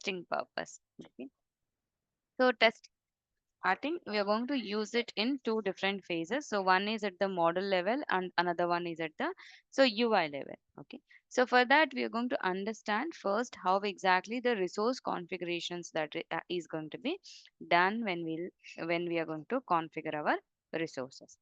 testing purpose. Okay. So test starting, we are going to use it in two different phases. So one is at the model level and another one is at the UI level. Okay. So for that, we are going to understand first how exactly the resource configurations that is going to be done when we are going to configure our resources.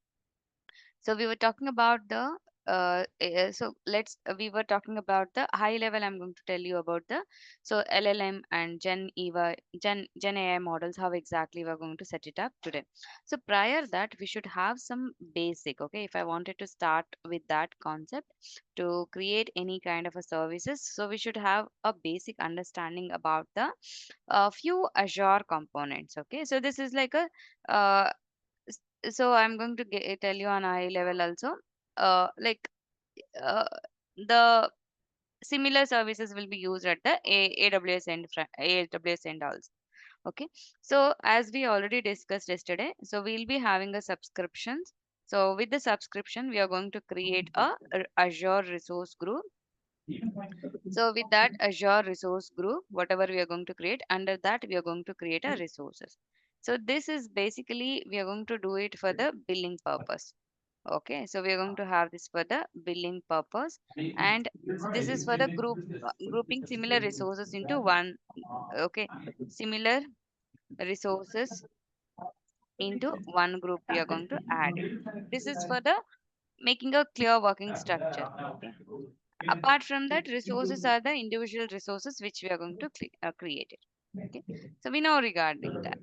So we were talking about the we were talking about the high level. I'm going to tell you about the LLM and Gen AI models, how exactly we're going to set it up today. So prior that, we should have some basic. Okay, if I wanted to start with that concept to create any kind of a services, so we should have a basic understanding about the few Azure components. Okay, so this is like a so I'm going to tell you on a high level also. Like uh, the similar services will be used at the AWS end, AWS end also. Okay. So as we already discussed yesterday, so we'll be having a subscriptions. So with the subscription, we are going to create a Azure resource group. So with that Azure resource group, whatever we are going to create, under that we are going to create a resources. So this is basically we are going to do it for the billing purpose. Okay, so we are going to have this for the billing purpose, and this is for the grouping similar resources into one. Okay, similar resources into one group we are going to add it. This is for the making a clear working structure. Okay. Apart from that, resources are the individual resources which we are going to create it. Okay. So we know regarding that.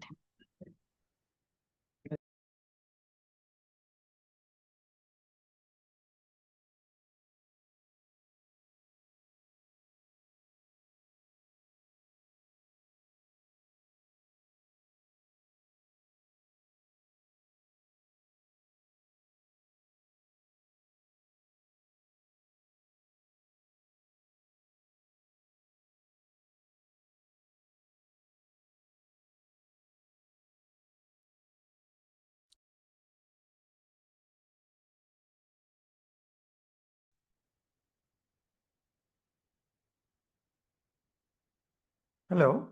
Hello.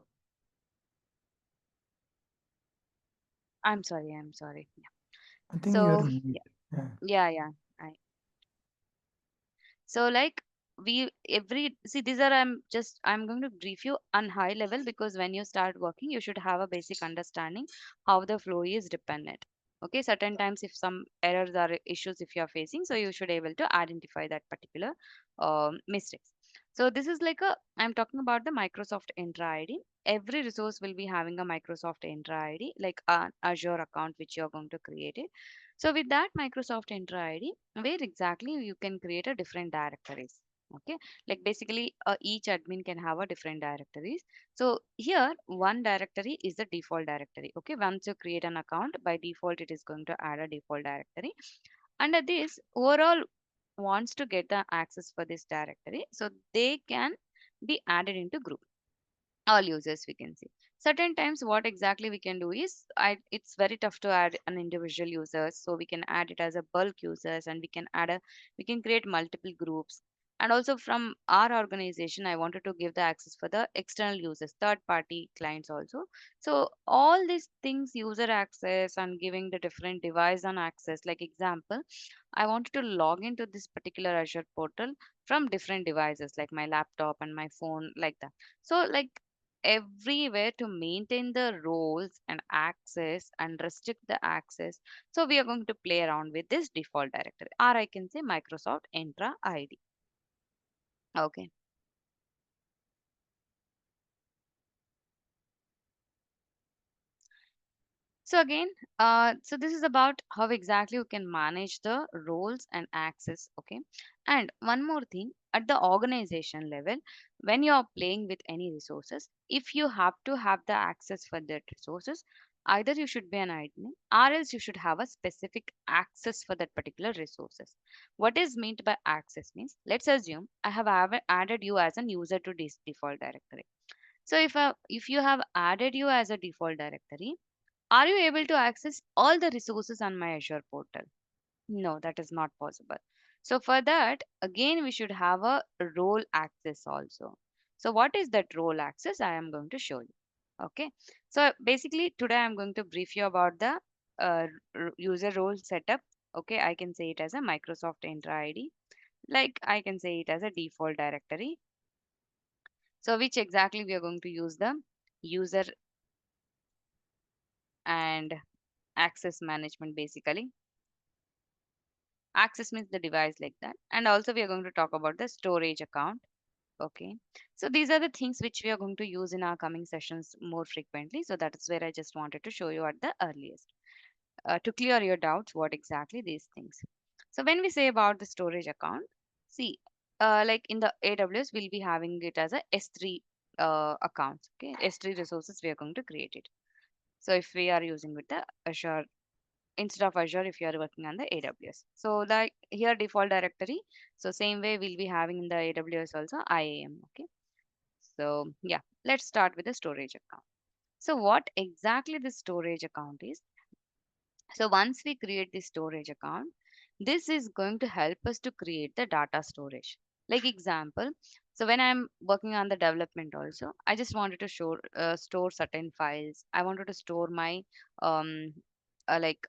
I'm sorry. I'm sorry. Yeah. I think you're So mute. yeah, Yeah. yeah, yeah. I, so like we every see these are I'm going to brief you on high level because when you start working, you should have a basic understanding how the flow is dependent. Okay, certain times if some errors or issues if you are facing, so you should able to identify that particular mistakes. So this is like a I'm talking about the Microsoft Entra ID. Every resource will be having a Microsoft Entra ID, like an Azure account which you are going to create it. So with that Microsoft Entra ID, where exactly you can create a different directories. Okay, like basically each admin can have a different directories. So here one directory is the default directory. Okay, once you create an account, by default it is going to add a default directory. Under this overall wants to get the access for this directory, so they can be added into group, all users we can see. Certain times what exactly we can do is it's very tough to add an individual users, so we can add it as a bulk users, and we can create multiple groups. And also from our organization, I wanted to give the access for the external users, third party clients also. So all these things, user access and giving the different device on access, like example, I wanted to log into this particular Azure portal from different devices like my laptop and my phone, like that. So like everywhere to maintain the roles and access and restrict the access. So we are going to play around with this default directory, or I can say Microsoft Entra ID. Okay. So again, so this is about how exactly you can manage the roles and access. Okay. And one more thing, at the organization level, when you are playing with any resources, if you have to have the access for that resources, either you should be an admin or else you should have a specific access for that particular resources. What is meant by access means, let's assume I have added you as an user to this default directory. So if you have added you as a default directory, are you able to access all the resources on my Azure portal? No, that is not possible. So for that, again, we should have a role access also. So what is that role access? I am going to show you. Okay. So basically today I'm going to brief you about the user role setup. Okay. I can say it as a Microsoft Entra ID. Like I can say it as a default directory. So which exactly we are going to use the user and access management basically. Access means the device like that. And also we are going to talk about the storage account. Okay. So these are the things which we are going to use in our coming sessions more frequently. So that is where I just wanted to show you at the earliest to clear your doubts what exactly these things. So when we say about the storage account, see, like in the AWS, we'll be having it as a S3 accounts. Okay. S3 resources, we are going to create it. So if we are using with the Azure instead of Azure if you are working on the AWS. So like here default directory. So same way we'll be having in the AWS also IAM. Okay. So yeah, let's start with the storage account. So what exactly the storage account is? So once we create the storage account, this is going to help us to create the data storage. Like example, so when I'm working on the development also, I just wanted to store certain files. I wanted to store my um, like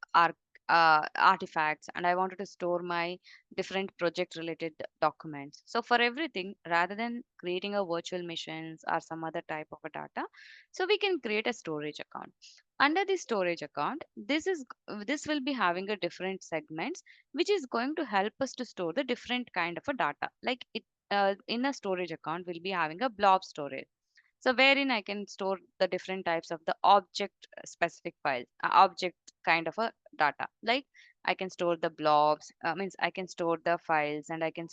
artifacts, and I wanted to store my different project related documents. So for everything, rather than creating a virtual machines or some other type of a data, so we can create a storage account. Under the storage account, this will be having a different segments which is going to help us to store the different kind of a data. Like it in a storage account we'll be having a blob storage, so wherein I can store the different types of the object specific files, object kind of a data. Like I can store the blobs, means I can store the files, and I can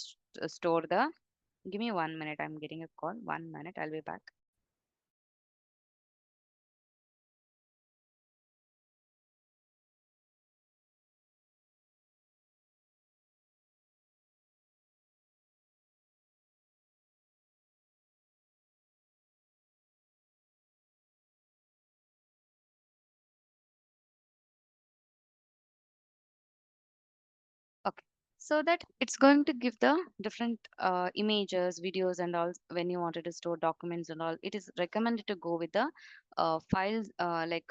store the. Give me 1 minute. I'm getting a call. 1 minute. I'll be back. Okay. So that it's going to give the different images, videos, and all when you wanted to store documents and all. It is recommended to go with the files like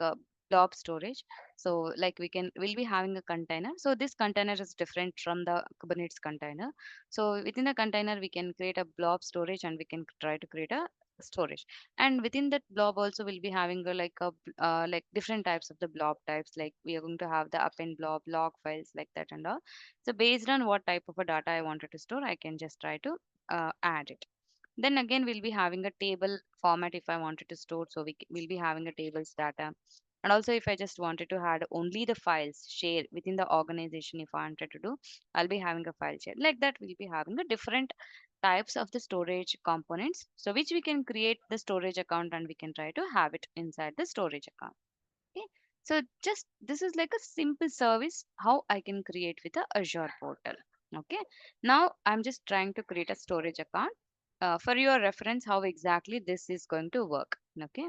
blob storage. So like we'll be having a container. So this container is different from the Kubernetes container. So within the container we can create a blob storage, and we can try to create a storage. And within that blob also we'll be having like different types of the blob types. Like we are going to have the append blob, log files like that and all. So based on what type of a data I wanted to store, I can just try to add it. Then again, we'll be having a table format if I wanted to store. So we'll be having a tables data. And also if I just wanted to add only the files share within the organization, if I wanted to do, I'll be having a file share. Like that, we'll be having a different types of the storage components. So which we can create the storage account, and we can try to have it inside the storage account. Okay. So just this is like a simple service how I can create with the Azure portal. Okay. Now I'm just trying to create a storage account for your reference how exactly this is going to work. Okay.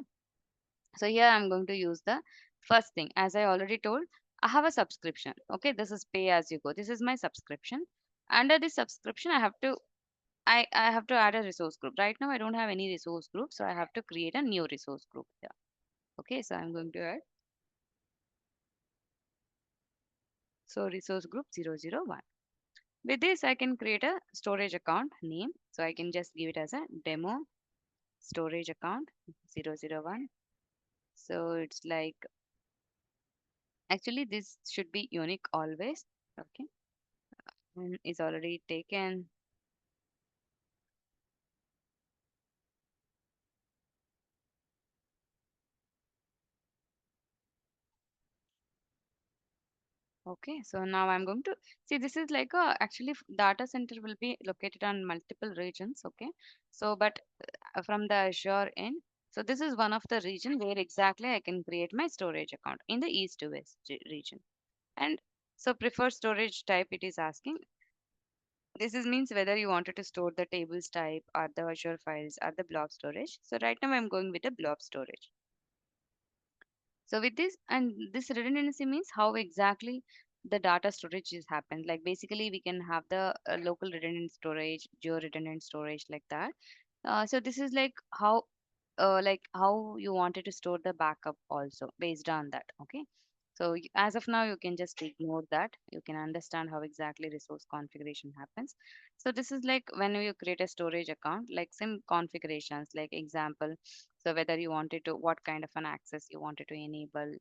So here I'm going to use the first thing. As I already told, I have a subscription. Okay. This is pay as you go. This is my subscription. Under this subscription, I have to add a resource group. Right now I don't have any resource group. So I have to create a new resource group here. Okay. So I'm going to add. So resource group 001. With this, I can create a storage account name. So I can just give it as a demo storage account 001. So it's like, actually this should be unique always. Okay. And is already taken. Okay. So now I'm going to see, this is like a actually data center will be located on multiple regions. Okay. So, but from the Azure end. So this is one of the region where exactly I can create my storage account in the east to west region. And so preferred storage type it is asking. This is means whether you wanted to store the tables type or the Azure files or the blob storage. So right now I'm going with the blob storage. So with this, and this redundancy means how exactly the data storage is happened. Like basically we can have the local redundant storage, geo redundant storage like that. So this is like how you wanted to store the backup also based on that. Okay. So as of now, you can just ignore that. You can understand how exactly resource configuration happens. So this is like when you create a storage account, like some configurations, like example. So whether you wanted to, what kind of an access you wanted to enable,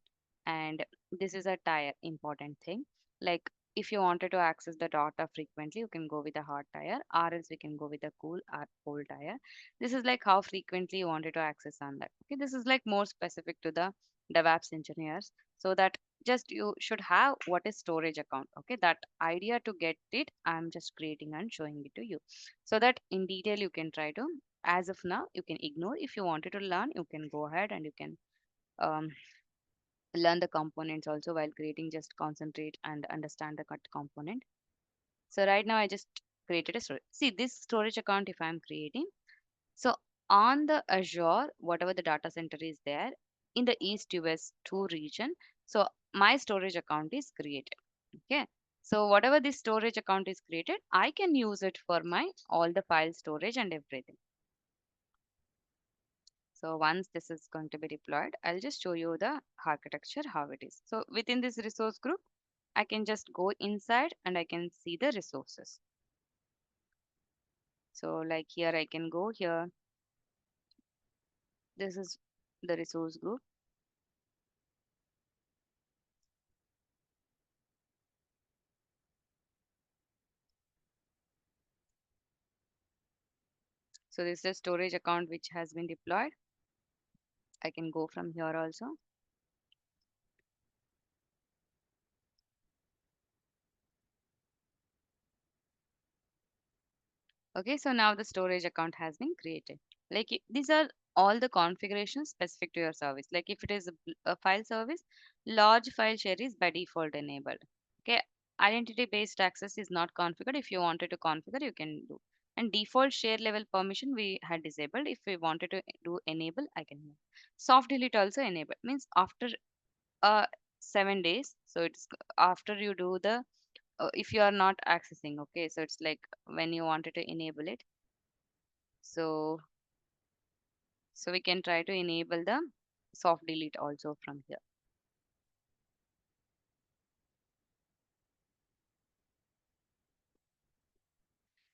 and this is a tier important thing. Like if you wanted to access the data frequently, you can go with a hot tier, or else we can go with a cool or cold tier. This is like how frequently you wanted to access on that. Okay, this is like more specific to the DevOps engineers, so that just you should have what is storage account. Okay, that idea to get it, I'm just creating and showing it to you, so that in detail you can try to. As of now, you can ignore. If you wanted to learn, you can go ahead and you can um, learn the components also while creating. Just concentrate and understand the cut component. So right now I just created a storage. See this storage account if I'm creating. So on the Azure, whatever the data center is there in the East US 2 region, so my storage account is created. Okay. So whatever this storage account is created, I can use it for my all the file storage and everything. So once this is going to be deployed, I'll just show you the architecture, how it is. So within this resource group, I can just go inside and I can see the resources. So like here, I can go here. This is the resource group. So this is the storage account which has been deployed. I can go from here also. Okay, so now the storage account has been created. Like these are all the configurations specific to your service. Like if it is a file service, large file share is by default enabled. Okay, identity based access is not configured. If you wanted to configure, you can do. And default share level permission we had disabled. If we wanted to do enable, I can do. Soft delete also enable means after 7 days. So it's after you do the if you are not accessing. Okay, so it's like when you wanted to enable it. So so we can try to enable the soft delete also from here.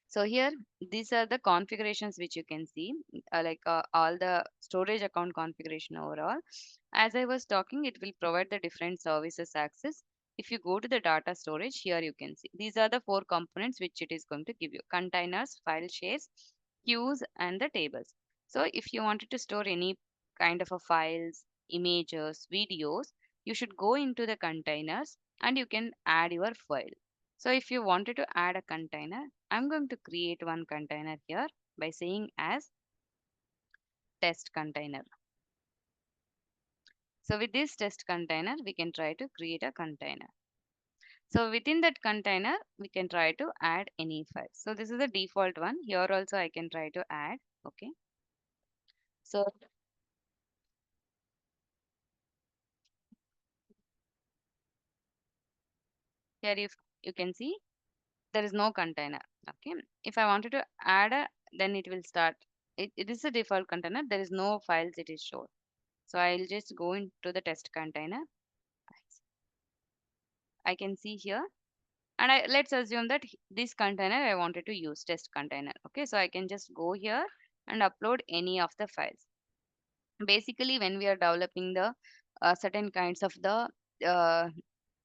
So here, these are the configurations which you can see, all the storage account configuration overall. As I was talking, it will provide the different services access. If you go to the data storage, here you can see these are the four components which it is going to give you: containers, file shares, queues, and the tables. So if you wanted to store any kind of a files, images, videos, you should go into the containers and you can add your file. So if you wanted to add a container, I'm going to create one container here by saying as test container. So with this test container, we can try to create a container. So within that container, we can try to add any file. So this is the default one. Here also I can try to add. Okay. So here if you can see, there is no container. Okay. If I wanted to add a, then it will start. It is a default container. There is no files it is shown. So I'll just go into the test container. I can see here, and let's assume that this container I wanted to use test container. Okay, so I can just go here and upload any of the files. Basically, when we are developing the certain kinds of the uh,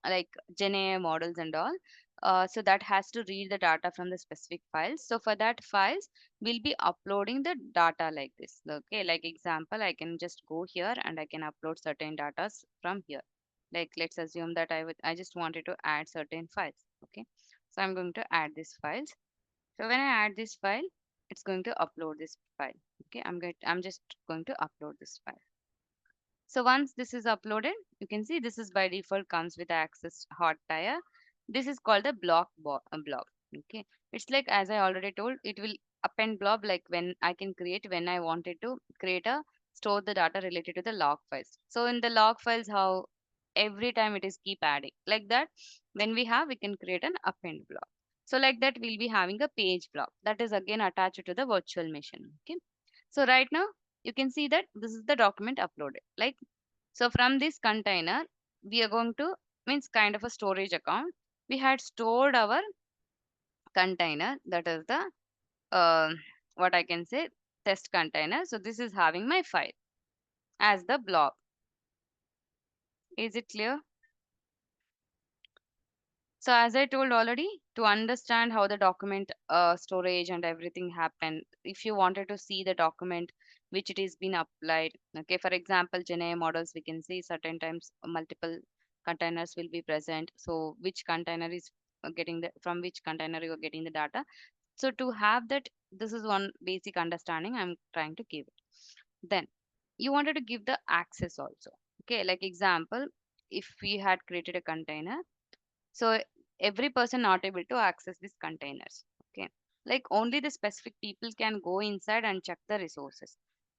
like GenAI models and all, so that has to read the data from the specific files. So for that files, we'll be uploading the data like this. Okay, like example, I can just go here and I can upload certain data from here. Like let's assume that I just wanted to add certain files. Okay, so I'm going to add these files. So when I add this file, it's going to upload this file. Okay, I'm just going to upload this file. So once this is uploaded, you can see this is by default comes with access hot tier. This is called the blob. Okay, it's like as I already told, it will append blob like when I can create when I wanted to create a store the data related to the log files. So in the log files, how every time it is keep adding like that. When we can create an append blob. So like that, we'll be having a page blob that is again attached to the virtual machine. Okay. So right now you can see that this is the document uploaded. Like, so from this container, we are going to, means kind of a storage account. We had stored our container, that is the uh, what I can say, test container. So this is having my file as the blob. Is it clear? So as I told already, to understand how the document storage and everything happened, if you wanted to see the document which it is been applied, okay, for example, GenAI models, we can see certain times multiple containers will be present. So which container is getting the, from which container you are getting the data. So to have that, this is one basic understanding I'm trying to give it. Then you wanted to give the access also. Okay, like example, if we had created a container, so every person not able to access these containers. Okay, like only the specific people can go inside and check the resources.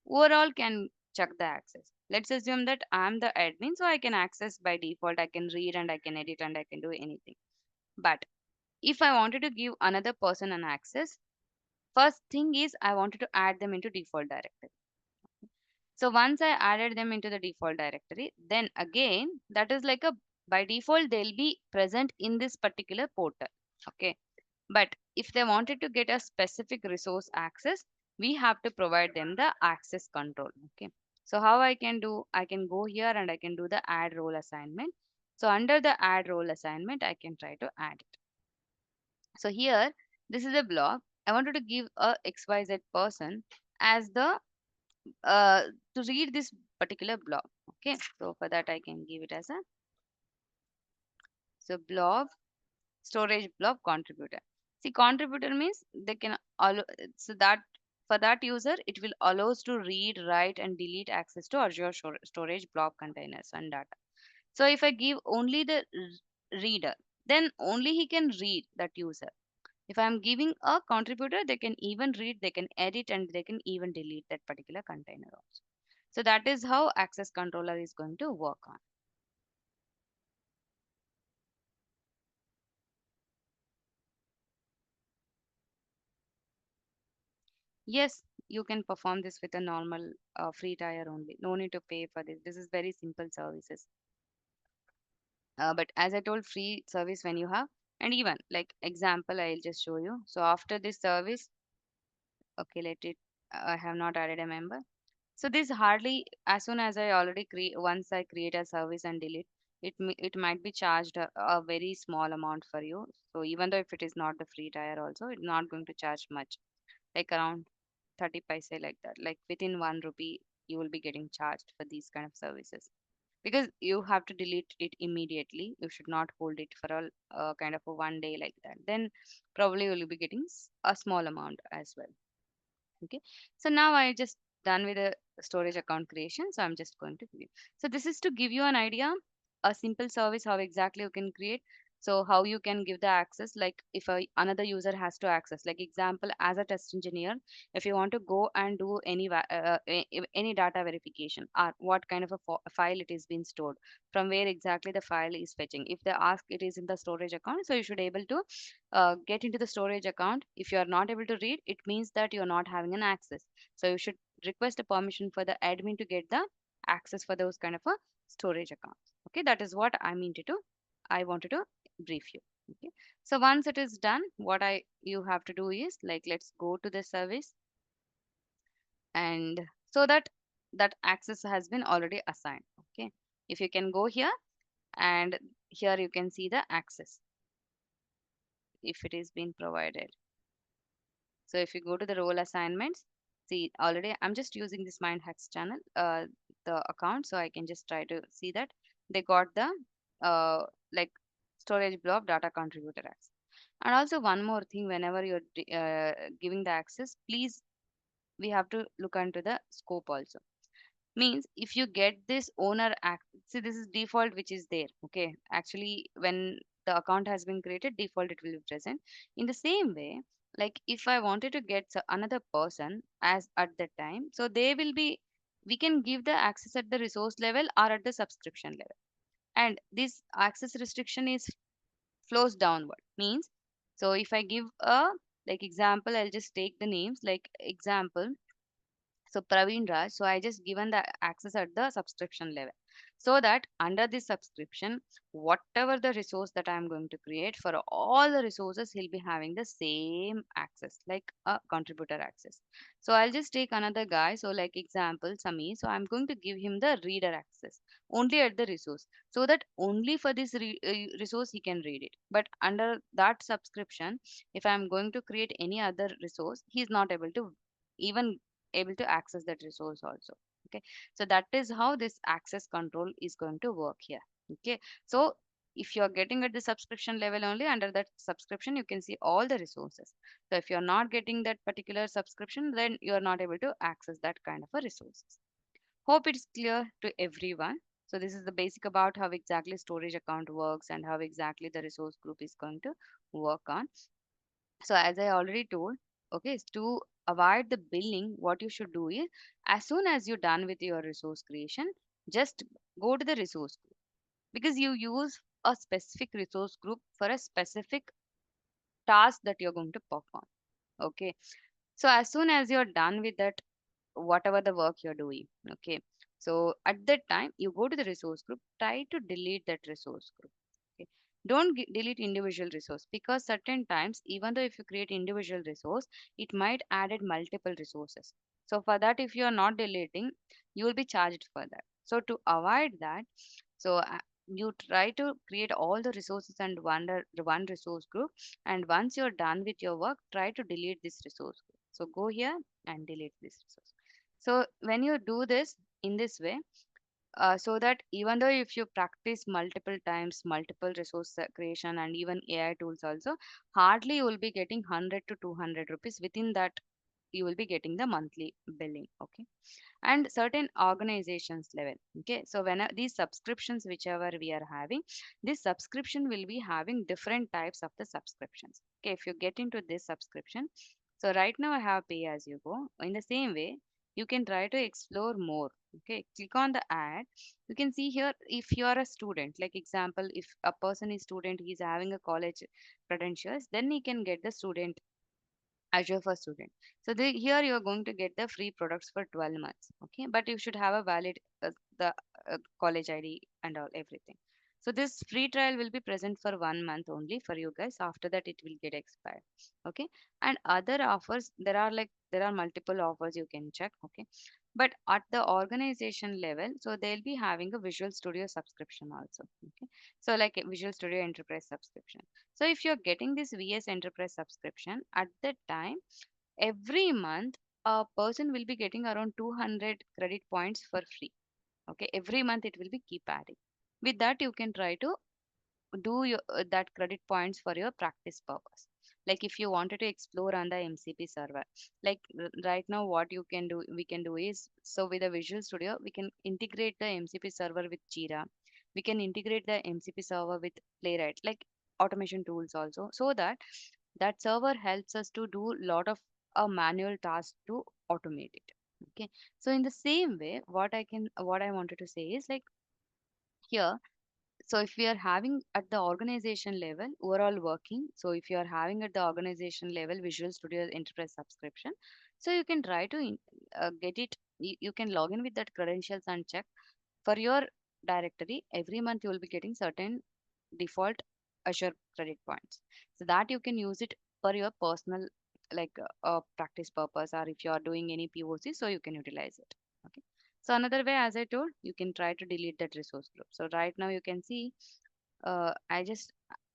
Overall can check the access. Let's assume that I'm the admin, so I can access by default. I can read and I can edit and I can do anything. But if I wanted to give another person an access, first thing is I wanted to add them into default directory. So once I added them into the default directory, then again, that is like a, by default, they'll be present in this particular portal. Okay. But if they wanted to get a specific resource access, we have to provide them the access control. Okay. So how I can do, I can go here and I can do the add role assignment. So under the add role assignment, I can try to add it. So here, this is a block. I wanted to give a XYZ person as the uh, to read this particular blob. Okay, so for that I can give it as a, so blob, storage blob contributor. See, contributor means they can allow, so that for that user it will allows to read, write and delete access to Azure storage blob containers and data. So if I give only the reader, then only he can read, that user. If I'm giving a contributor, they can even read, they can edit, and they can even delete that particular container also. So that is how access controller is going to work on. Yes, you can perform this with a normal free tier only. No need to pay for this. This is very simple services. But as I told, free service when you have, and even like example, I'll just show you. So after this service, okay, let it. I have not added a member. So this hardly, as soon as I already create, once I create a service and delete, it might be charged a very small amount for you. So even though if it is not the free tier also, it's not going to charge much, like around 30 paise like that. Like within 1 rupee, you will be getting charged for these kind of services because you have to delete it immediately. You should not hold it for a kind of a 1 day like that. Then probably you will be getting a small amount as well. Okay, so now I just done with the storage account creation, so I'm just going to give you. So this is to give you an idea, a simple service how exactly you can create. So how you can give the access, like if another user has to access, like example, as a test engineer, if you want to go and do any any data verification or what kind of a file it is being stored, from where exactly the file is fetching, if they ask it is in the storage account, so you should able to get into the storage account. If you are not able to read, it means that you are not having an access. So you should request a permission for the admin to get the access for those kind of a storage accounts. Okay, that is what I wanted to brief you. Okay, so once it is done, what I you have to do is, like, let's go to the service, and so that that access has been already assigned. Okay, if you can go here, and here you can see the access if it is being provided. So if you go to the role assignments, see already I'm just using this Mind Hacks channel, the account, so I can just try to see that they got the like storage blob data contributor access. And also one more thing, whenever you're giving the access, please we have to look into the scope also. Means if you get this owner act, see this is default which is there. Okay, actually when the account has been created, default it will be present. In the same way, like if I wanted to get another person as at that time, so they will be, we can give the access at the resource level or at the subscription level. And this access restriction is flows downward, means So if I give a like example, I'll just take the names like example. So Praveen Raj, so I just given the access at the subscription level. So that under this subscription, whatever the resource that I'm going to create for all the resources, he'll be having the same access, like a contributor access. So I'll just take another guy. So like example, Sami. So I'm going to give him the reader access only at the resource, so that only for this resource he can read it. But under that subscription, if I'm going to create any other resource, he's not able to even able to access that resource also. Okay, so that is how this access control is going to work here. Okay, so if you're getting at the subscription level, only under that subscription you can see all the resources. So if you're not getting that particular subscription, then you're not able to access that kind of a resources. Hope it's clear to everyone. So this is the basic about how exactly storage account works and how exactly the resource group is going to work on. So as I already told, okay, to avoid the billing, what you should do is as soon as you're done with your resource creation, just go to the resource group, because you use a specific resource group for a specific task that you're going to perform. Okay. So as soon as you're done with that, whatever the work you're doing, okay. So at that time, you go to the resource group, try to delete that resource group. Okay. Don't delete individual resource, because certain times, even though if you create individual resource, it might added multiple resources. So for that, if you are not deleting, you will be charged for that. So to avoid that, so you try to create all the resources and one resource group. And once you're done with your work, try to delete this resource group. So go here and delete this resource. So when you do this in this way, so that even though if you practice multiple times, multiple resource creation and even AI tools also, hardly you will be getting 100 to 200 rupees. Within that, you will be getting the monthly billing. Okay, and certain organizations level. Okay, so when these subscriptions whichever we are having, this subscription will be having different types of the subscriptions. Okay, if you get into this subscription, so right now I have pay as you go. In the same way, you can try to explore more. Okay, click on the ad. You can see here if you are a student, like example, if a person is student, he is having a college credentials, then he can get the student Azure for student. So here you are going to get the free products for 12 months. Okay, but you should have a valid the college ID and all everything. So this free trial will be present for 1 month only for you guys. After that, it will get expired. Okay, and other offers, there are multiple offers you can check. Okay, but at the organization level, so they'll be having a Visual Studio subscription also. Okay, so like a Visual Studio Enterprise subscription. So if you're getting this VS Enterprise subscription, at that time, every month a person will be getting around 200 credit points for free. Okay, every month it will be keep adding. With that, you can try to do your that credit points for your practice purpose. Like if you wanted to explore on the MCP server, like right now, what you can do, we can do is, so with the Visual Studio, we can integrate the MCP server with Jira. We can integrate the MCP server with Playwright, like automation tools also, so that that server helps us to do lot of a manual task to automate it. Okay, so in the same way, what I wanted to say is like here, so if we are having at the organization level overall working, so if you are having at the organization level Visual Studio Enterprise subscription, so you can try to get it. You can log in with that credentials and check for your directory. Every month you will be getting certain default Azure credit points, so that you can use it for your personal like practice purpose, or if you are doing any POC, so you can utilize it. Okay. So another way, as I told, you can try to delete that resource group. So right now you can see I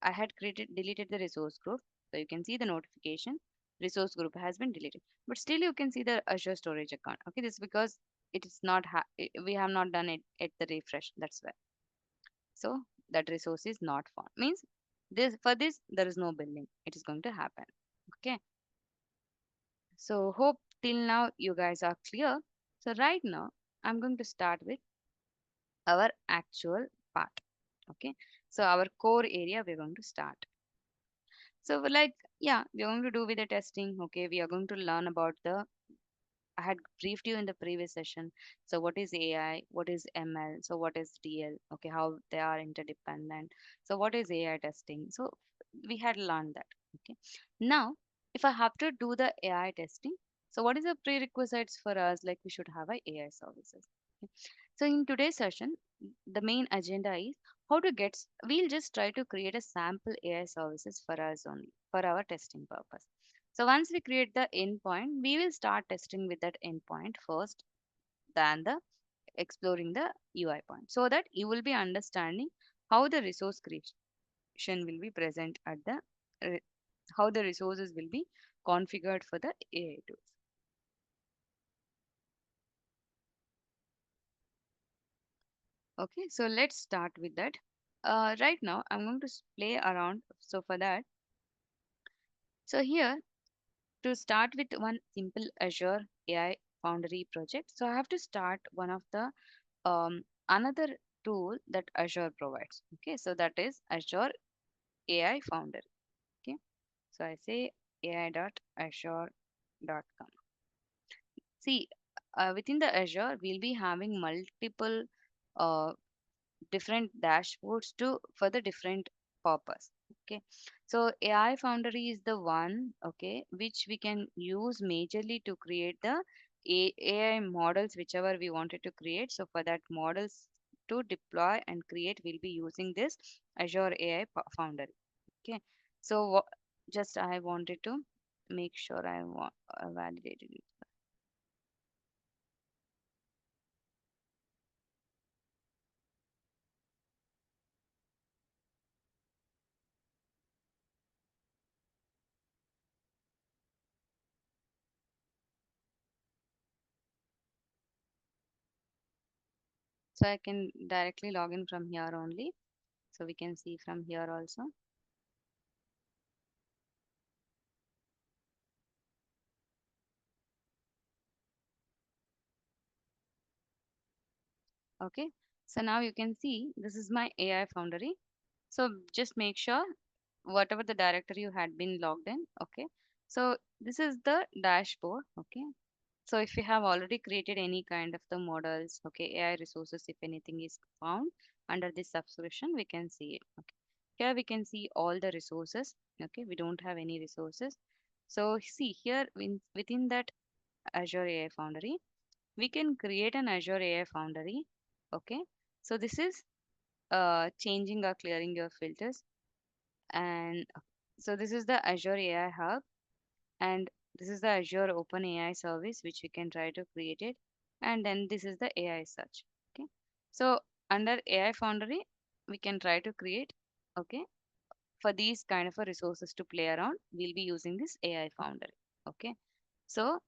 had created deleted the resource group. So you can see the notification resource group has been deleted, but still you can see the Azure storage account. Okay, this is because it is not we have not done it at the refresh. That's why. So that resource is not found. Means this for this there is no billing. It is going to happen. Okay. So hope till now you guys are clear. So right now I'm going to start with our actual part. Okay, so our core area we're going to start. So like, yeah, we're going to do with the testing. Okay, we are going to learn about the, I had briefed you in the previous session. So what is AI, what is ML, so what is DL, okay, how they are interdependent, so what is AI testing. So we had learned that. Okay. Now, if I have to do the AI testing, so what is the prerequisites for us? Like we should have a AI services. Okay. So in today's session, the main agenda is how to get. We'll just try to create a sample AI services for us only for our testing purpose. So once we create the endpoint, we will start testing with that endpoint first, than the exploring the UI point, so that you will be understanding how the resource creation will be present at the re- how the resources will be configured for the AI tools. Okay, so let's start with that. Right now, I'm going to play around. So for that, so here to start with one simple Azure AI Foundry project. So I have to start one of the another tool that Azure provides. Okay, so that is Azure AI Founder. Okay, so I say ai.azure.com. See, within the Azure, we'll be having multiple uh, different dashboards to for the different purpose. Okay, so AI Foundry is the one, okay, which we can use majorly to create the AI models whichever we wanted to create. So for that models to deploy and create, we'll be using this Azure AI Foundry. Okay, so just I wanted to make sure I validated it. So I can directly log in from here only. So we can see from here also. Okay. So now you can see this is my AI Foundry. So just make sure whatever the directory you had been logged in. Okay. So this is the dashboard. Okay. So if you have already created any kind of the models, okay, AI resources, if anything is found under this subscription, we can see it. Okay. Here we can see all the resources. Okay. We don't have any resources. So see here within that Azure AI Foundry, we can create an Azure AI Foundry. Okay. So this is changing or clearing your filters. And so this is the Azure AI Hub, and this is the Azure Open AI service which we can try to create it. And then this is the AI search. Okay. So under AI Foundry, we can try to create. Okay. For these kind of a resources to play around, we'll be using this AI Foundry. Okay. So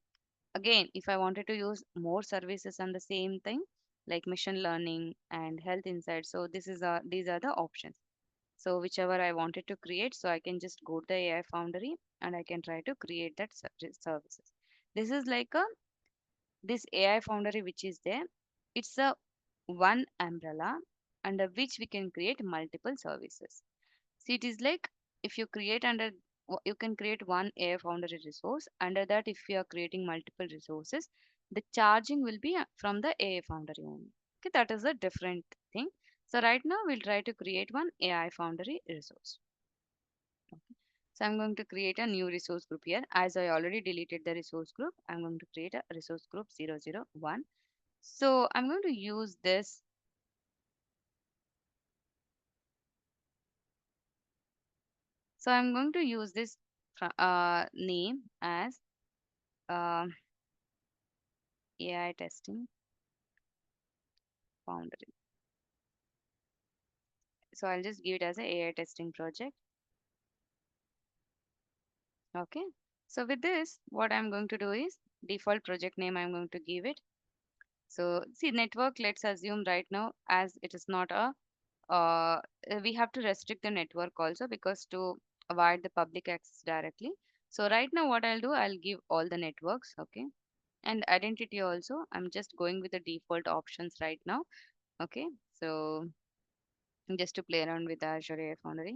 again, if I wanted to use more services on the same thing like machine learning and health insights, so these are the options. So whichever I wanted to create, so I can just go to the AI Foundry and I can try to create that services. This is like a this AI Foundry which is there. It's a one umbrella under which we can create multiple services. See, it is like if you create under you can create one AI Foundry resource. Under that, if you are creating multiple resources, the charging will be from the AI Foundry only. Okay, that is a different thing. So right now we'll try to create one AI Foundry resource. Okay. So I'm going to create a new resource group here. As I already deleted the resource group, I'm going to create a resource group 001. So I'm going to use this. So I'm going to use this name as um AI testing Foundry. So I'll just give it as a AI testing project. Okay. So with this, what I'm going to do is default project name I'm going to give it. So see network, let's assume right now as it is not a we have to restrict the network also because to avoid the public access directly. So right now what I'll do, I'll give all the networks. Okay. And identity also, I'm just going with the default options right now. Okay. So just to play around with the Azure AI Foundry.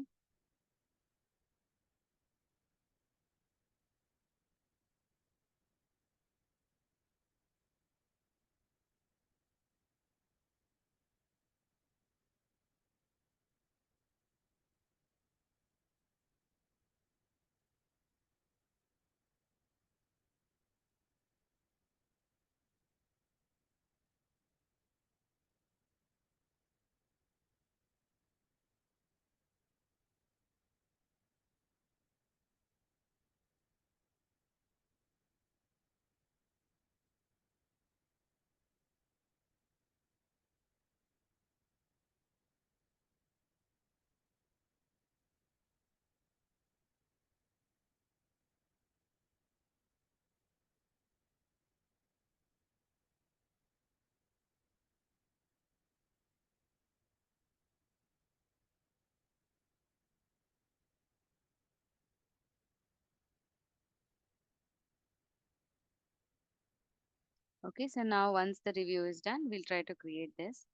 Okay, so now once the review is done, we'll try to create this.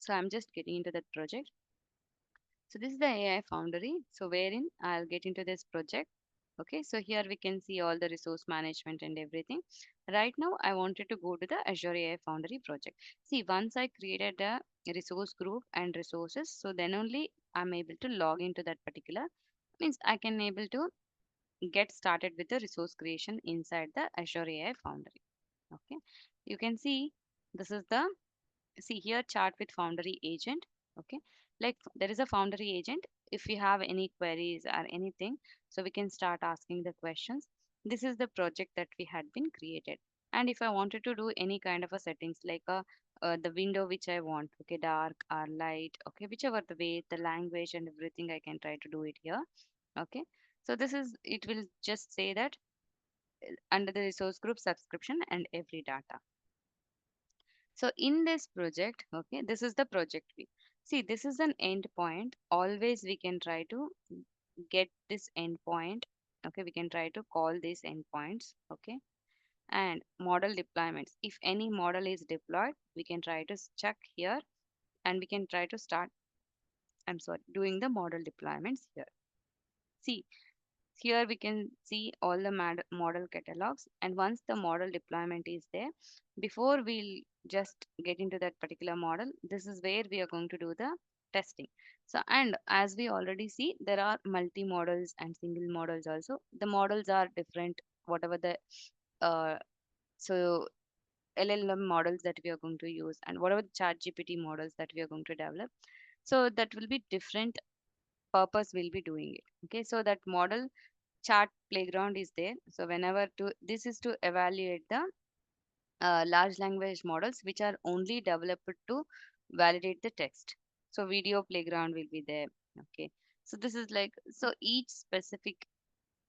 So I'm just getting into that project. So this is the AI Foundry. So wherein I'll get into this project. Okay, so here we can see all the resource management and everything. Right now, I wanted to go to the Azure AI Foundry project. See, once I created a resource group and resources, so then only I'm able to log into that particular, means I can able to get started with the resource creation inside the Azure AI Foundry. Okay, you can see this is the, see here, chart with Foundry agent. Okay, like there is a Foundry agent. If we have any queries or anything, so we can start asking the questions. This is the project that we had been created. And if I wanted to do any kind of a settings, like a the window which I want, okay, dark or light, okay, whichever the way, the language and everything, I can try to do it here. Okay, so this is, it will just say that under the resource group subscription and every data. So in this project, okay, this is the project view. See, this is an endpoint. Always we can try to get this endpoint. Okay, we can try to call these endpoints. Okay, and model deployments. If any model is deployed, we can try to check here and we can try to start, I'm sorry, doing the model deployments here. See, here we can see all the model catalogs, and once the model deployment is there, before we'll just get into that particular model, this is where we are going to do the testing. So, and as we already see, there are multi models and single models also. The models are different, whatever the uh, so LLM models that we are going to use, and whatever the chat GPT models that we are going to develop. So that will be different purpose we'll be doing it. Okay, so that model chart playground is there. So whenever to, this is to evaluate the large language models which are only developed to validate the text. So video playground will be there. Okay, so this is like, so each specific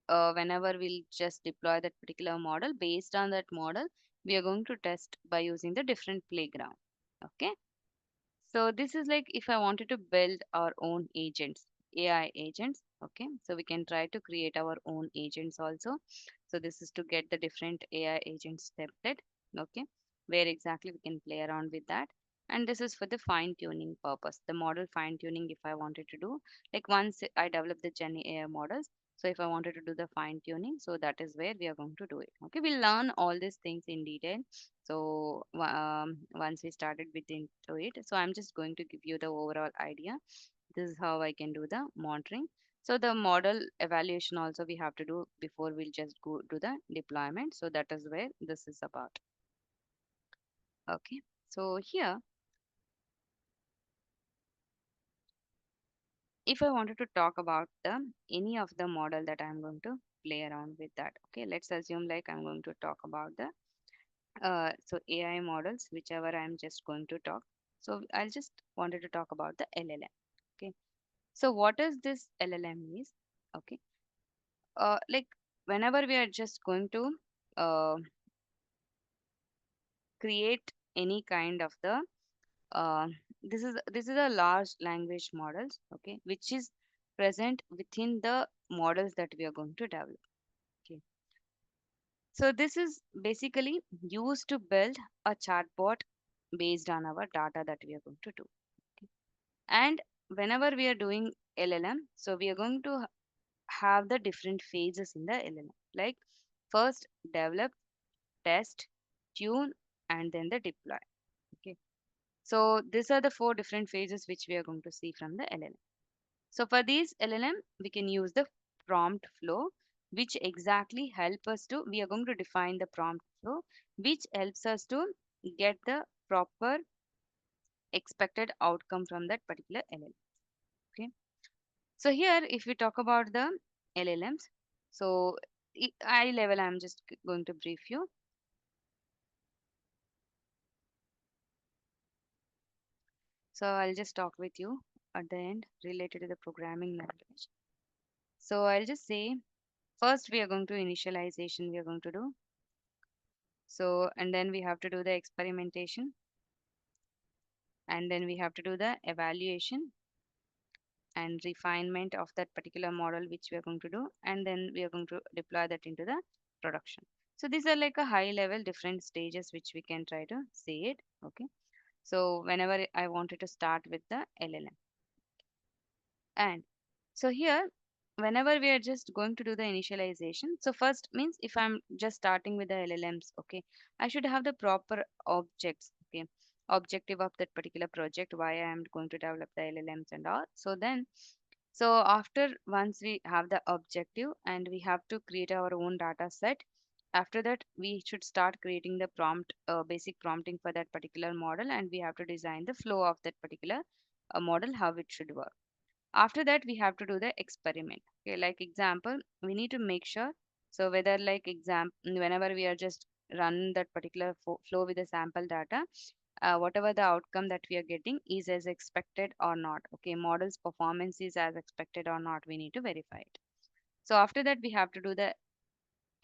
whenever we'll just deploy that particular model, based on that model we are going to test by using the different playground. Okay, so this is like if I wanted to build our own agents, AI agents. Okay, so we can try to create our own agents also. So this is to get the different AI agents template. Okay, where exactly we can play around with that. And this is for the fine tuning purpose, the model fine tuning. If I wanted to do, like once I develop the Gen AI models, so if I wanted to do the fine tuning, so that is where we are going to do it. Okay, we'll learn all these things in detail. So once we started with into it, so I'm just going to give you the overall idea. This is how I can do the monitoring. So the model evaluation also we have to do before we'll just go do the deployment. So that is where this is about. Okay. So here, if I wanted to talk about the any of the model that I'm going to play around with that. Okay, let's assume like I'm going to talk about the so AI models, whichever I'm just going to talk. So I'll just wanted to talk about the LLM. Okay. So what is this LLM is? Okay. Like whenever we are just going to uh, create any kind of the uh, this is a large language models. Okay, which is present within the models that we are going to develop. Okay. So this is basically used to build a chatbot based on our data that we are going to do. Okay. And whenever we are doing LLM, so we are going to have the different phases in the LLM. Like first develop, test, tune, and then the deploy. Okay. So these are the four different phases which we are going to see from the LLM. So for these LLM, we can use the prompt flow, which exactly help us to, we are going to define the prompt flow, which helps us to get the proper expected outcome from that particular LLM. Okay. So here, if we talk about the LLMs, so eye level, I'm just going to brief you. So I'll just talk with you at the end related to the programming language. So I'll just say first we are going to initialization we are going to do. So and then we have to do the experimentation, and then we have to do the evaluation and refinement of that particular model which we are going to do, and then we are going to deploy that into the production. So these are like a high level different stages which we can try to see it. Okay. So whenever I wanted to start with the LLM, and so here, whenever we are just going to do the initialization, so first means if I'm just starting with the LLMs, okay, I should have the proper objects, okay, objective of that particular project, why I am going to develop the LLMs and all. So then, so after once we have the objective and we have to create our own data set, after that we should start creating the prompt, basic prompting for that particular model, and we have to design the flow of that particular model, how it should work. After that we have to do the experiment. Okay, like example, we need to make sure, so whether like whenever we are just run that particular flow with the sample data, whatever the outcome that we are getting is as expected or not. Okay, model's performance is as expected or not, we need to verify it. So after that we have to do the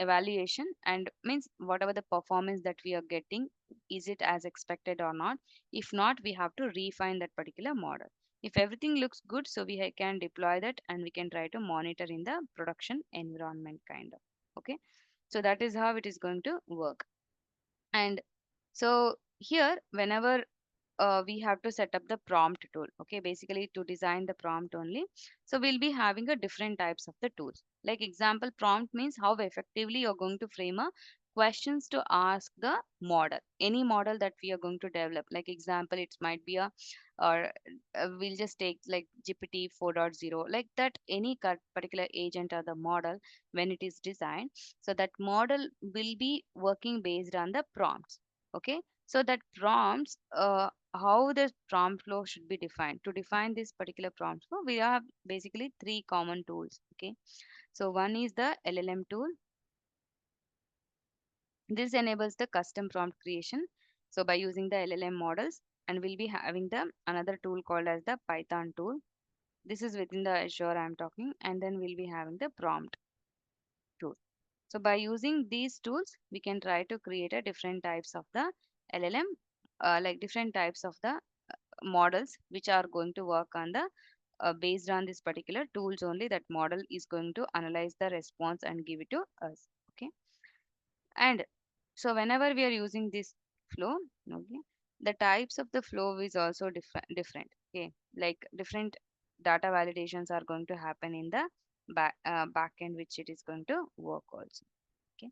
evaluation, and means whatever the performance that we are getting, is it as expected or not. If not, we have to refine that particular model. If everything looks good, so we can deploy that and we can try to monitor in the production environment kind of. Okay, so that is how it is going to work. And so here, whenever we have to set up the prompt tool, okay, basically to design the prompt only. So we'll be having a different types of the tools. Like example, prompt means how effectively you're going to frame a questions to ask the model, any model that we are going to develop. Like example, it might be a, or we'll just take like GPT 4.0, like that, any particular agent or the model when it is designed. So that model will be working based on the prompts. Okay, so that prompts, how the prompt flow should be defined. To define this particular prompt flow, we have basically three common tools. Okay, so one is the LLM tool. This enables the custom prompt creation, so by using the LLM models. And we'll be having the another tool called as the Python tool. This is within the Azure I'm talking. And then we'll be having the prompt tool. So by using these tools, we can try to create a different types of the LLM, like different types of the models which are going to work on the, based on this particular tools only, that model is going to analyze the response and give it to us. Okay, and so whenever we are using this flow, okay, the types of the flow is also different. Okay, like different data validations are going to happen in the back end, which it is going to work also. Okay,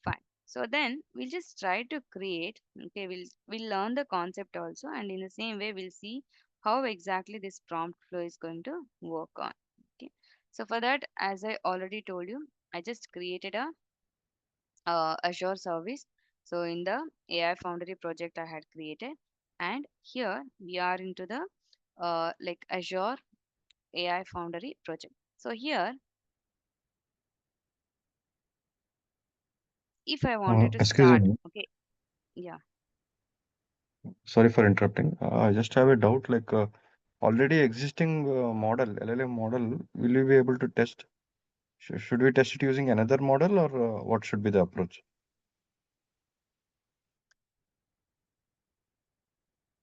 fine. So then we'll just try to create, okay, we'll learn the concept also, and in the same way we'll see how exactly this prompt flow is going to work on. Okay. So for that, as I already told you, I just created a Azure service. So in the AI Foundry project I had created, and here we are into the like Azure AI Foundry project. So here, if I wanted to Excuse start, me, okay, yeah. sorry for interrupting. I just have a doubt. Already existing model, LLM model, will you be able to test? Should we test it using another model, or what should be the approach?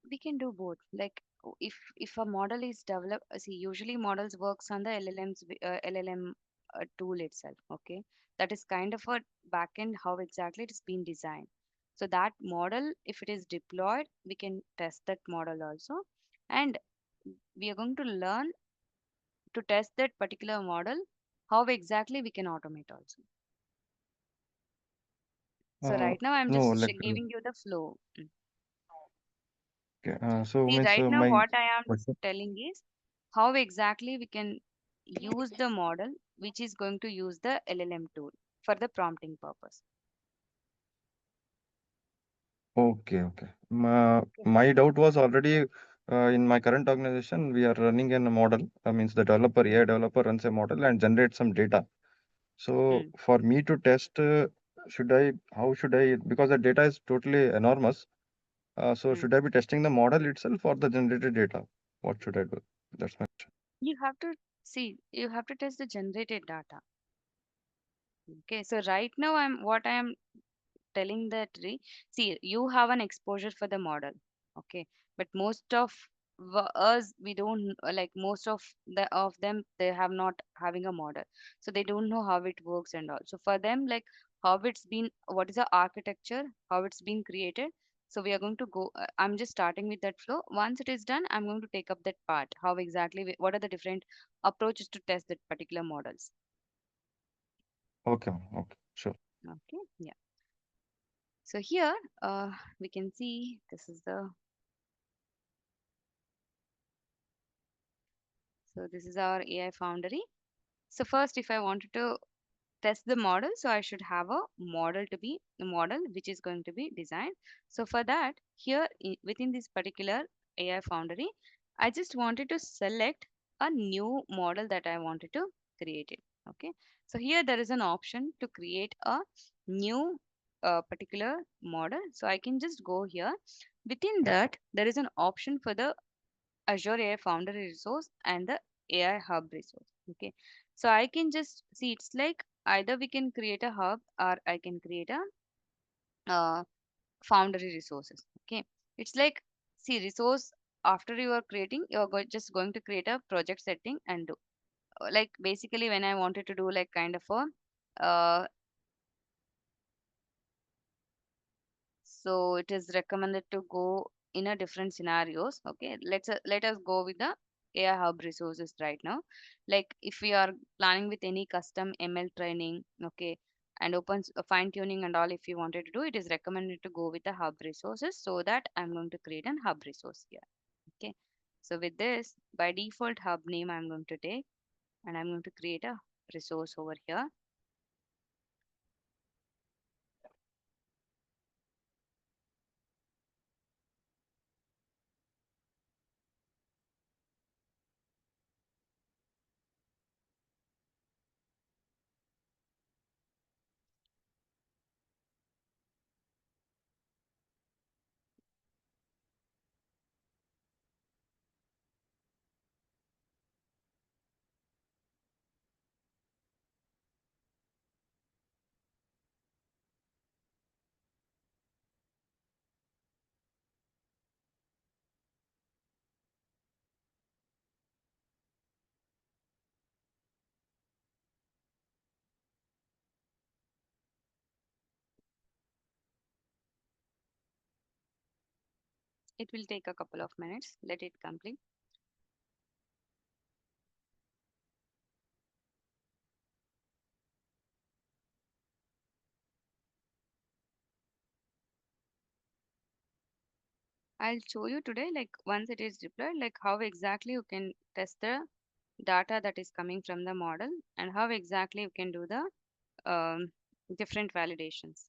We can do both. Like if a model is developed, see, usually models works on the LLM tool itself. Okay, that is kind of a backend how exactly it is being designed. So that model, if it is deployed, we can test that model also, and we are going to learn to test that particular model, how exactly we can automate also. So Uh, right now I'm no, just like, giving you the flow. okay, so See, means right now my what I am question. telling is how exactly we can use the model which is going to use the LLM tool for the prompting purpose. Okay, okay. My doubt was already in my current organization, we are running in a model. Means the developer, AI developer runs a model and generates some data. So Okay. for me to test, how should I, because the data is totally enormous. So Hmm. should I be testing the model itself or the generated data? What should I do? That's my question. You have to see, you have to test the generated data. Okay, so right now I am telling that see, you have an exposure for the model. Okay, but most of us, we don't like, most of them, they have not having a model, so they don't know how it works and all. So for them, like, how it's been, what is the architecture, how it's been created. So we are going to go, I'm just starting with that flow. Once it is done, I'm going to take up that part, how exactly what are the different approaches to test that particular models. Okay, okay, sure. Okay, yeah. So here, we can see this is the, so this is our AI Foundry. So first, if I wanted to test the model, so I should have a model to be a model which is going to be designed. So for that, here within this particular AI Foundry, I just wanted to select a new model that I wanted to create it. Okay. So here there is an option to create a new particular model. So I can just go here. Within that, there is an option for the Azure AI Foundry resource and the AI Hub resource. Okay, so I can just see, it's like either we can create a hub or I can create a uh, Foundry resources. Okay, it's like, see, resource, after you are creating, you're just going to create a project setting and do, like, basically when I wanted to do like kind of a so it is recommended to go in a different scenarios. Okay, let us go with the AI Hub resources right now. Like if we are planning with any custom ML training, okay, and open fine tuning and all, if you wanted to do, it is recommended to go with the hub resources. So that I'm going to create an hub resource here. Okay, so with this, by default hub name I'm going to take, and I'm going to create a resource over here. It will take a couple of minutes, let it complete. I'll show you today, like once it is deployed, like how exactly you can test the data that is coming from the model, and how exactly you can do the different validations.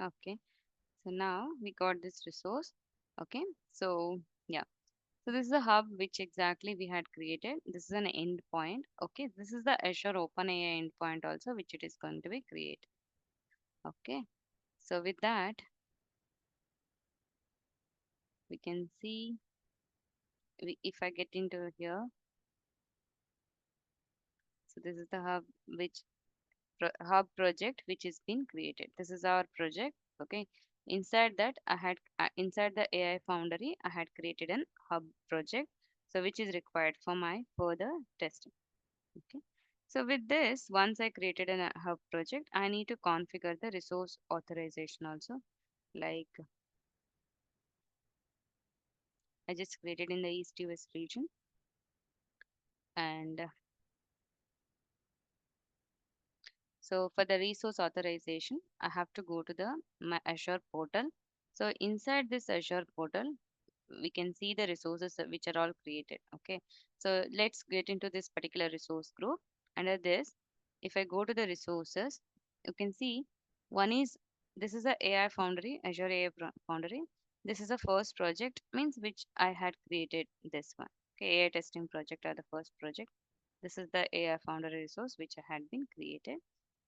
Okay. So now we got this resource. Okay. So yeah. So this is a hub which exactly we had created. This is an endpoint. Okay. This is the Azure OpenAI endpoint also, which it is going to be create. Okay. So with that, we can see if I get into here. So this is the hub which hub project which is been created. This is our project. Okay. Inside that, I had inside the AI Foundry, I had created an hub project. So which is required for my further testing. Okay. So with this, once I created a hub project, I need to configure the resource authorization also. Like I just created in the East US region, and so for the resource authorization, I have to go to the my Azure portal. So inside this Azure portal, we can see the resources which are all created. Okay. So let's get into this particular resource group. Under this, if I go to the resources, you can see one is this is the AI Foundry, Azure AI Foundry. This is the first project, means which I had created this one. Okay, AI testing project are the first project. This is the AI Foundry resource which I had been created.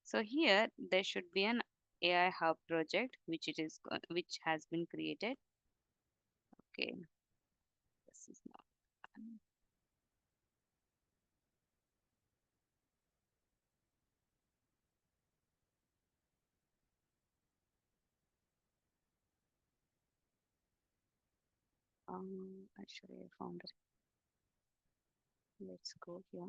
So here there should be an AI Hub project which it is which has been created. Okay, this is not actually I found it. Let's go here.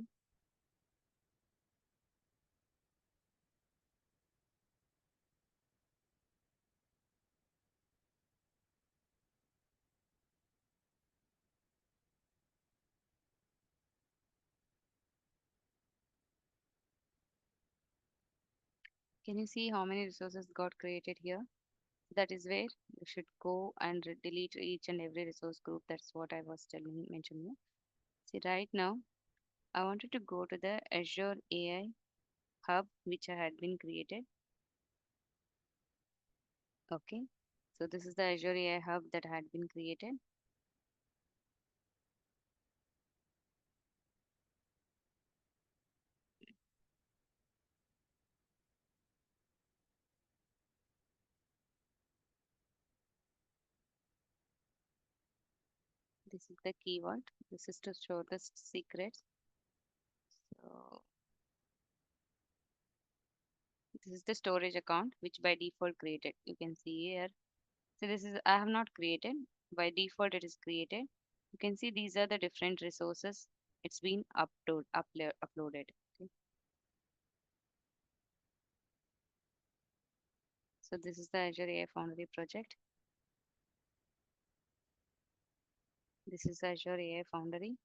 Can you see how many resources got created here? That is where you should go and delete each and every resource group. That's what I was telling mentioning you. See right now I wanted to go to the Azure AI Hub which I had been created. Okay. So this is the Azure AI Hub that had been created. This is the keyword. This is to show the secrets. So this is the storage account which by default created. You can see here. So this is I have not created. By default it is created. You can see these are the different resources. It's been uploaded. Okay. So this is the Azure AI Foundry project. This is Azure AI Foundry.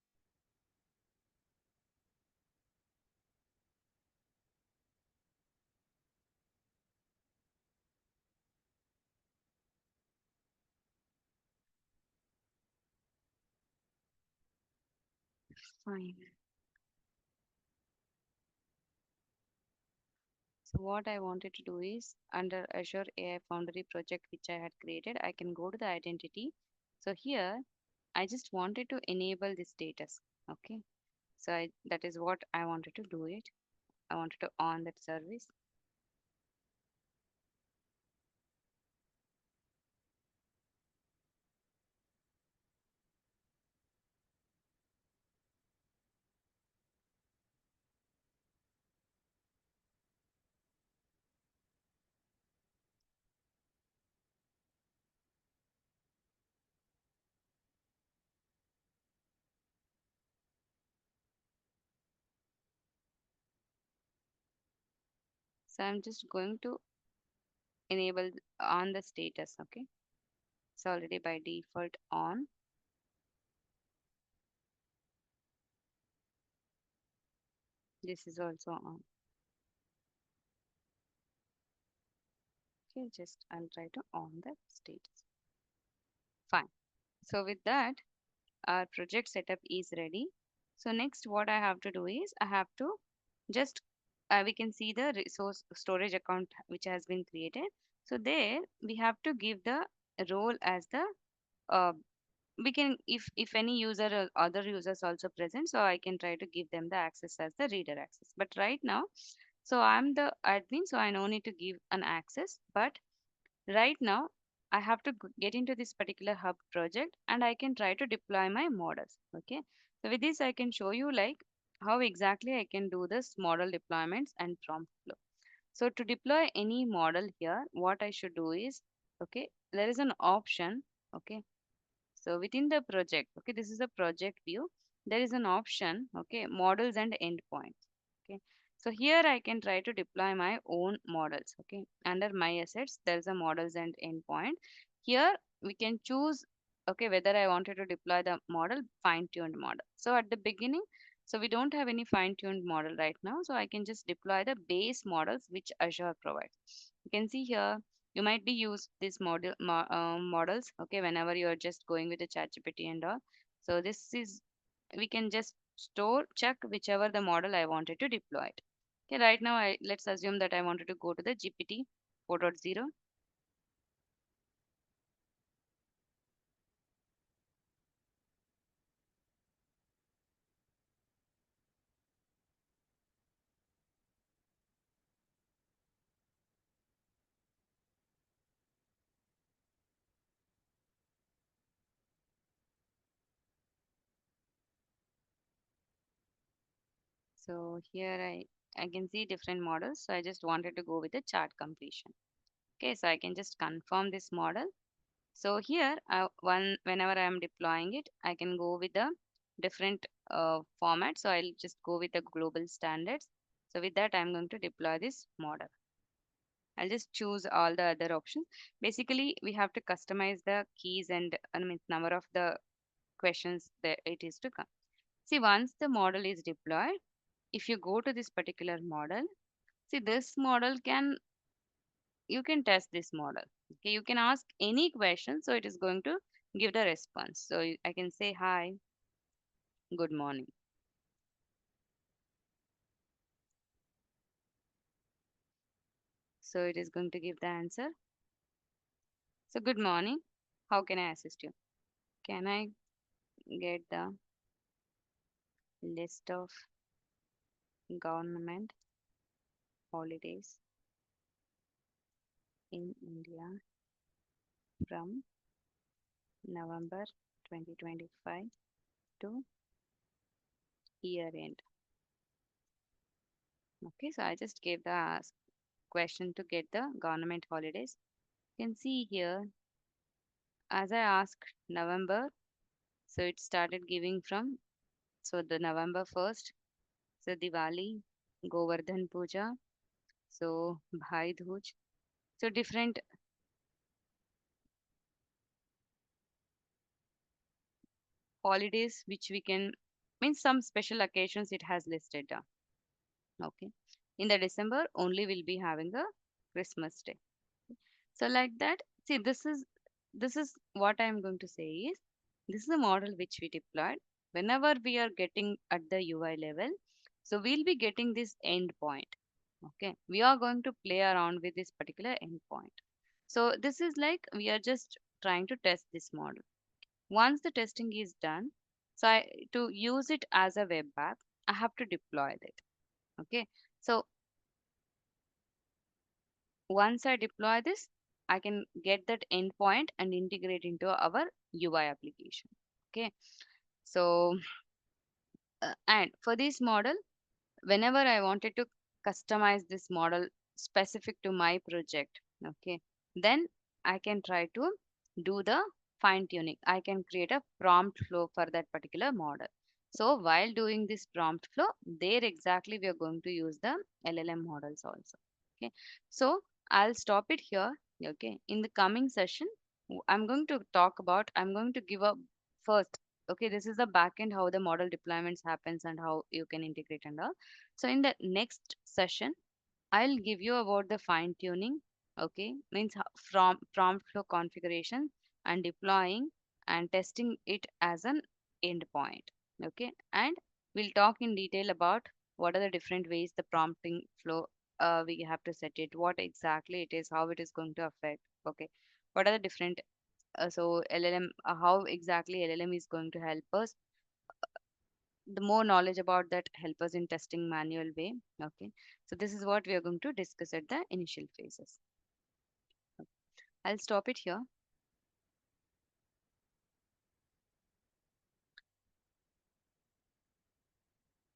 Fine. So what I wanted to do is under Azure AI Foundry project which I had created, I can go to the identity. So here I just wanted to enable this status. Okay. So that is what I wanted to do it. I wanted to on that service. So I'm just going to enable on the status. Okay. It's already by default on. This is also on. Okay. Just I'll try to on the status. Fine. So with that, our project setup is ready. So next what I have to do is I have to just we can see the resource storage account which has been created. So there we have to give the role as the uh, we can if any user or other users also present, so I can try to give them the access as the reader access. But right now, so I'm the admin, so I no need to give an access. But right now I have to get into this particular hub project and I can try to deploy my models. Okay, so with this I can show you like how exactly I can do this model deployments and prompt flow. So to deploy any model here, what I should do is, okay, there is an option. Okay, so within the project, okay, this is a project view. There is an option, okay, models and endpoints. Okay, so here I can try to deploy my own models. Okay, under my assets, there is a models and endpoint. Here we can choose, okay, whether I wanted to deploy the model, fine-tuned model. So at the beginning, so we don't have any fine-tuned model right now. So I can just deploy the base models which Azure provides. You can see here you might be use these models, okay, whenever you are just going with the chat gpt and all. So this is we can just store check whichever the model I wanted to deploy it. Okay, right now let's assume that I wanted to go to the gpt 4.0. So here I can see different models, so I just wanted to go with the chart completion. Okay, so I can just confirm this model. So here, whenever I am deploying it, I can go with the different format. So I'll just go with the global standards. So with that, I'm going to deploy this model. I'll just choose all the other options. Basically, we have to customize the keys and I mean number of the questions that it is to come. See, once the model is deployed, if you go to this particular model, see this model can you can test this model. Okay, you can ask any question, so it is going to give the response. So I can say hi, good morning. So it is going to give the answer. So good morning, how can I assist you? Can I get the list of government holidays in India from November 2025 to year end? Okay, so I just gave the question to get the government holidays. You can see here, as I asked November, so it started giving from so the November 1st, so Diwali, Govardhan Puja, so Bhai Dooj. So different holidays which we can means some special occasions it has listed down. Okay. In the December only we'll be having a Christmas day. So like that, see this is what I'm going to say is this is a model which we deployed. Whenever we are getting at the UI level, so we'll be getting this endpoint. Okay, we are going to play around with this particular endpoint. So this is like we are just trying to test this model. Once the testing is done, so to use it as a web app, I have to deploy it. Okay, so once I deploy this, I can get that endpoint and integrate into our UI application. Okay, so and for this model, whenever I wanted to customize this model specific to my project, okay, then I can try to do the fine tuning. I can create a prompt flow for that particular model. So while doing this prompt flow, there exactly we are going to use the LLM models also. Okay, so I'll stop it here. Okay, in the coming session, I'm going to talk about, I'm going to give a first, okay, this is the backend how the model deployments happens and how you can integrate and all. So in the next session, I'll give you about the fine tuning, okay, means from prompt flow configuration and deploying and testing it as an endpoint. Okay, and we'll talk in detail about what are the different ways the prompting flow we have to set it, what exactly it is, how it is going to affect. Okay, what are the different so LLM, how exactly LLM is going to help us. The more knowledge about that help us in testing manual way. Okay, so this is what we are going to discuss at the initial phases. I'll stop it here.